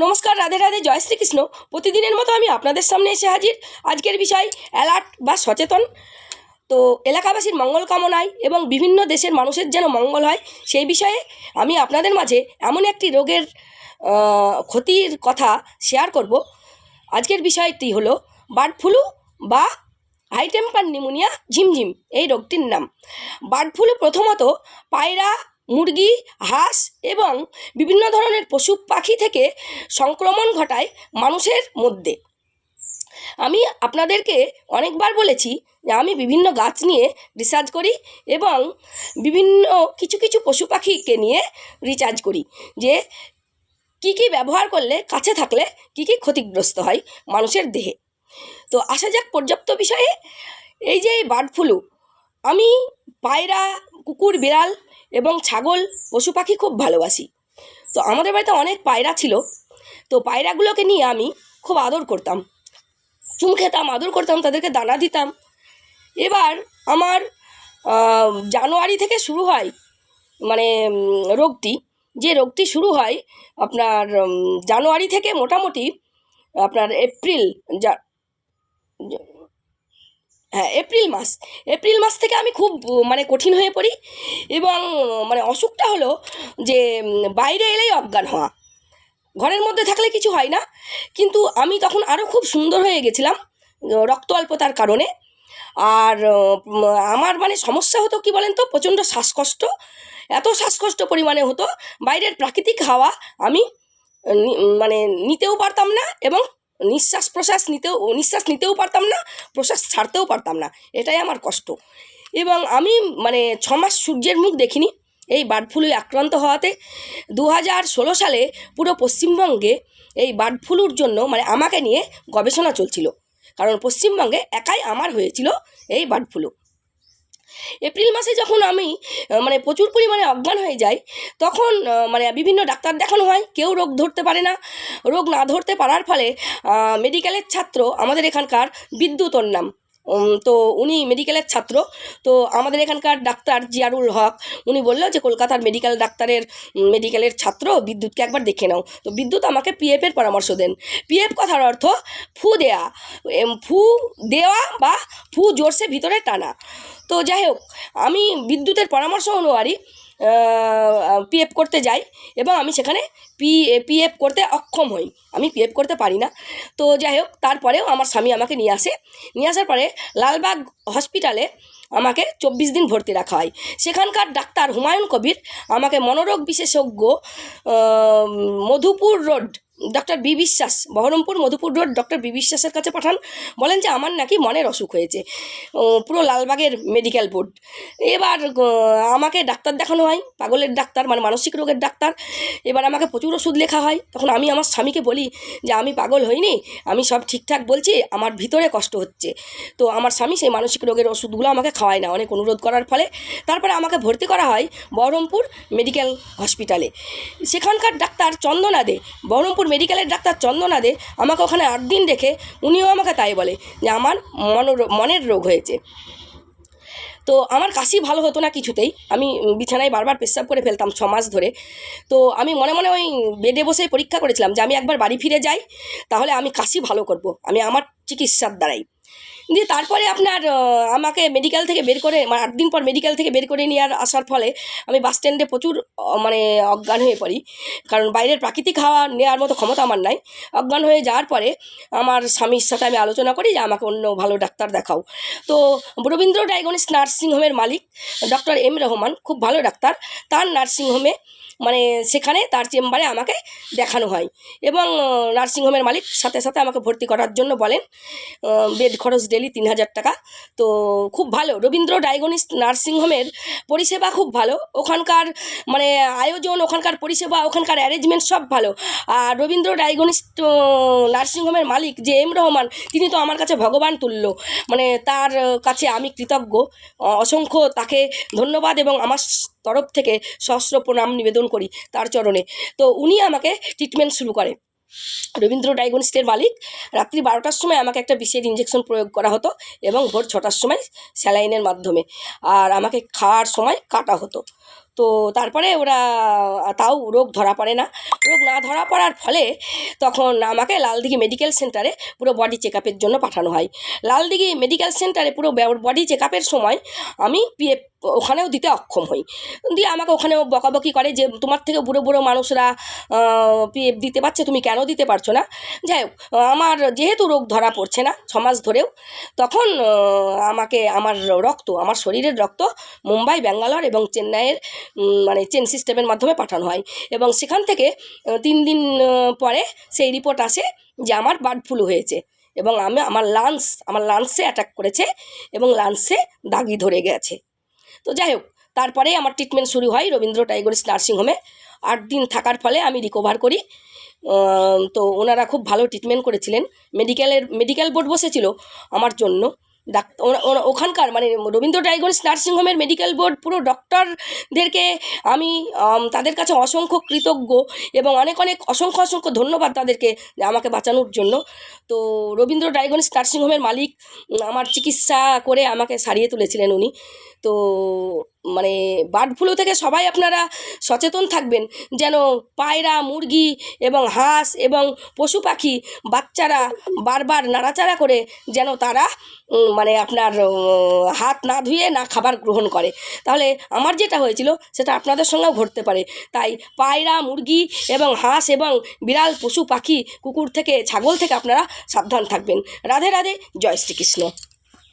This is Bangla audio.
নমস্কার, রাধে রাধে, জয় শ্রীকৃষ্ণ। প্রতিদিনের মতো আমি আপনাদের সামনে এসে হাজির। আজকের বিষয় অ্যালার্ট বা সচেতন। তো এলাকাবাসীর মঙ্গল কামনায় এবং বিভিন্ন দেশের মানুষের যেন মঙ্গল হয় সেই বিষয়ে আমি আপনাদের মাঝে এমন একটি রোগের ক্ষতির কথা শেয়ার করব। আজকের বিষয়টি হলো বার্ড ফ্লু বা হাই টেম্পার নিউমোনিয়া, ঝিমঝিম এই রোগটির নাম। বার্ড ফ্লু প্রথমত পায়রা, মুরগি, হাঁস এবং বিভিন্ন ধরনের পশু পাখি থেকে সংক্রমণ ঘটায় মানুষের মধ্যে। আমি আপনাদেরকে অনেকবার বলেছি যে আমি বিভিন্ন গাছ নিয়ে রিসার্চ করি এবং বিভিন্ন কিছু পশু পাখিকে নিয়ে রিসার্চ করি যে কী কী ব্যবহার করলে, কাছে থাকলে কী কী ক্ষতিগ্রস্ত হয় মানুষের দেহে। তো আসা যাক পর্যাপ্ত বিষয়ে। এই যে বার্ড ফ্লু, আমি পায়রা, কুকুর, বিড়াল এবং ছাগল পশু পাখি খুব ভালোবাসি। তো আমাদের বাড়িতে অনেক পায়রা ছিল। তো পায়রাগুলোকে নিয়ে আমি খুব আদর করতাম, চুম খেতাম, আদর করতাম, তাদেরকে দানা দিতাম। এবার আমার জানুয়ারি থেকে শুরু হয় মানে যে রোগটি শুরু হয় আপনার জানুয়ারি থেকে মোটামুটি আপনার এপ্রিল মাস থেকে আমি খুব কঠিন হয়ে পড়ি। এবং অসুখটা হলো যে বাইরে এলেই অজ্ঞান হওয়া, ঘরের মধ্যে থাকলে কিছু হয় না, কিন্তু আমি তখন আরও খুব সুন্দর হয়ে গেছিলাম রক্ত অল্পতার কারণে। আর আমার সমস্যা হতো কি বলেন তো, প্রচণ্ড শ্বাসকষ্ট, এত শ্বাসকষ্ট পরিমাণে হতো, বাইরের প্রাকৃতিক হাওয়া আমি নিতেও পারতাম না এবং নিঃশ্বাস নিতেও পারতাম না, প্রশ্বাস ছাড়তেও পারতাম না। এটাই আমার কষ্ট। এবং আমি 6 মাস সূর্যের মুখ দেখিনি এই বার্ড ফ্লুয় আক্রান্ত হওয়াতে। 2016 সালে পুরো পশ্চিমবঙ্গে এই বার্ড ফ্লুর জন্য আমাকে নিয়ে গবেষণা চলছিল, কারণ পশ্চিমবঙ্গে একাই আমার হয়েছিল এই বার্ড ফ্লু। এপ্রিল মাসে যখন আমি প্রচুর পরিমাণে অজ্ঞান হয়ে যাই, তখন বিভিন্ন ডাক্তার দেখানো হয়, কেউ রোগ ধরতে পারে না। রোগ না ধরতে পারার ফলে মেডিকেলের ছাত্র, আমাদের এখানকার বিদ্যুৎ নাম, তো উনি মেডিকেলের ছাত্র। তো আমাদের এখানকার ডাক্তার জিয়ারুল হক, উনি বললো যে কলকাতার মেডিকেলের ছাত্র বিদ্যুৎকে একবার দেখে নাও। তো বিদ্যুৎ আমাকে পিএফের পরামর্শ দেন। পিএফ কথার অর্থ ফু দেওয়া বা ফু জোরসে ভিতরে টানা। তো যাই হোক, আমি বিদ্যুতের পরামর্শ অনুযায়ী পিএফ করতে যাই এবং আমি সেখানে পিএফ করতে অক্ষম হই, আমি পিএফ করতে পারি না। তো যাই হোক, তারপরেও আমার স্বামী আমাকে নিয়ে আসার পরে লালবাগ হসপিটালে আমাকে 24 দিন ভর্তি রাখা হয়। সেখানকার ডাক্তার হুমায়ুন কবির আমাকে মনোরোগ বিশেষজ্ঞ Madhupur road doctor B Biswas, Baharampur Madhupur road doctor B বিশ্বাসের কাছে পাঠান। বলেন যে আমার নাকি মনের অসুখ হয়েছে, পুরো লালবাগের মেডিকেল বোর্ড। এবার আমাকে ডাক্তার দেখানো হয়, পাগলের ডাক্তার, মানসিক রোগের ডাক্তার। এবার আমাকে প্রচুর ওষুধ লেখা হয়। তখন আমি আমার স্বামীকে বলি যে আমি পাগল হইনি, আমি সব ঠিকঠাক বলছি, আমার ভিতরে কষ্ট হচ্ছে। তো আমার স্বামী সেই মানসিক রোগের ওষুধগুলো আমাকে খাওয়ায় না, অনেক অনুরোধ করার ফলে। তারপরে আমাকে ভর্তি করা হয় বহরমপুর মেডিকেল হসপিটালে। সেখানকার ডাক্তার চন্দনা দে, বহরমপুর মেডিকেলের ডাক্তার চন্দনা দে আমাকে ওখানে 8 দিন রেখে উনিও আমাকে তাই বলে যে আমার মনের রোগ হয়েছে। তো আমার কাশি ভালো হতো না কিছুতেই, আমি বিছানায় বারবার পেচ্ছাপ করে ফেলতাম 6 মাস ধরে। তো আমি মনে ওই বেডে বসে পরীক্ষা করেছিলাম যে আমি একবার বাড়ি ফিরে যাই, তাহলে আমি কাশি ভালো করব আমি আমার চিকিৎসার দ্বারাই। দিয়ে তারপরে আপনার আমাকে মেডিকেল থেকে বের করে 8 দিন পর মেডিকেল থেকে বের করে নিয়ে আসার ফলে আমি বাস স্ট্যান্ডে প্রচুর অজ্ঞান হয়ে পড়ি, কারণ বাইরের প্রাকৃতিক হাওয়া নেওয়ার মতো ক্ষমতা আমার নাই। অজ্ঞান হয়ে যাওয়ার পরে আমার স্বামীর সাথে আমি আলোচনা করি যে আমাকে অন্য ভালো ডাক্তার দেখাও। তো রবীন্দ্র ডায়াগনস্টিক নার্সিংহোমের মালিক ডক্টর এম রহমান, খুব ভালো ডাক্তার, তার নার্সিংহোমে সেখানে তার চেম্বারে আমাকে দেখানো হয় এবং নার্সিংহোমের মালিক সাথে সাথে আমাকে ভর্তি করার জন্য বলেন। বেড খরচ ডেলি 3000 টাকা। তো খুব ভালো রবীন্দ্র ডায়াগনস্টিক নার্সিংহোমের পরিষেবা, খুব ভালো। ওখানকার আয়োজন, ওখানকার পরিষেবা, ওখানকার অ্যারেঞ্জমেন্ট সব ভালো। আর রবীন্দ্র ডায়াগনস্টিক নার্সিংহোমের মালিক যে এম রহমান, তিনি তো আমার কাছে ভগবান তুল্য। তার কাছে আমি কৃতজ্ঞ, অসংখ্য তাকে ধন্যবাদ এবং আমার তরফ থেকে সহস্র প্রণাম নিবেদন করি তার চরণে। তো উনি আমাকে ট্রিটমেন্ট শুরু করে। রবীন্দ্র ডায়াগনস্টিকের মালিক রাত্রি 12টার সময় আমাকে একটা বিষের ইঞ্জেকশন প্রয়োগ করা হতো এবং ভোর 6টার সময় স্যালাইনের মাধ্যমে, আর আমাকে খাওয়ার সময় কাটা হতো। তো তারপরে ওরা তাও রোগ ধরা পড়ে না। রোগ না ধরা পড়ার ফলে তখন আমাকে লালদিঘি মেডিকেল সেন্টারে পুরো বডি চেক আপের জন্য পাঠানো হয়। লালদিঘি মেডিকেল সেন্টারে পুরো বডি চেক আপের সময় আমি পিএফ ওখানেও দিতে অক্ষম হই। দিয়ে আমাকে ওখানেও বকাবকি করে যে তোমার থেকে বুড়ো বুড়ো মানুষরা পিএফ দিতে পারছে, তুমি কেন দিতে পারছো না। যাই হোক, আমার যেহেতু রোগ ধরা পড়ছে না 6 মাস ধরেও, তখন আমাকে আমার শরীরের রক্ত মুম্বাই, ব্যাঙ্গালোর এবং চেন্নাইয়ের মানে চেন সিস্টেমের মাধ্যমে পাঠানো হয়। এবং সেখান থেকে 3 দিন পরে সেই রিপোর্ট আসে যে আমার বার্ড ফ্লু হয়েছে এবং আমার লাংসে অ্যাটাক করেছে এবং লাংসে দাগি ধরে গেছে। তো যাই হোক, তারপরে আমার ট্রিটমেন্ট শুরু হয় রবীন্দ্র টাইগরিস নার্সিংহোমে। 8 দিন থাকার ফলে আমি রিকভার করি। তো ওনারা খুব ভালো ট্রিটমেন্ট করেছিলেন। মেডিকেল বোর্ড বসেছিল আমার জন্য। ওখানকার মানে রবীন্দ্র টাইগরিস নার্সিংহোমের মেডিকেল বোর্ড পুরো ডক্টরদেরকে আমি তাদের কাছে অসংখ্য কৃতজ্ঞ এবং অনেক অসংখ্য ধন্যবাদ তাদেরকে আমাকে বাঁচানোর জন্য। তো রবীন্দ্র টাইগরিস নার্সিংহোমের মালিক আমার চিকিৎসা করে আমাকে সারিয়ে তুলেছিলেন উনি। তো মানে বার্ড ফ্লু থেকে সবাই আপনারা সচেতন থাকবেন, যেন পায়রা, মুরগি এবং হাঁস এবং পশু পাখি বাচ্চারা বারবার নাড়াচাড়া করে যেন তারা মানে আপনার হাত না ধুয়ে না খাবার গ্রহণ করে। তাহলে আমার যেটা হয়েছিল সেটা আপনাদের সঙ্গেও ঘটতে পারে। তাই পায়রা, মুরগি এবং হাঁস এবং বিড়াল, পশু পাখি, কুকুর থেকে, ছাগল থেকে আপনারা সাবধান থাকবেন। রাধে রাধে, জয় শ্রীকৃষ্ণ।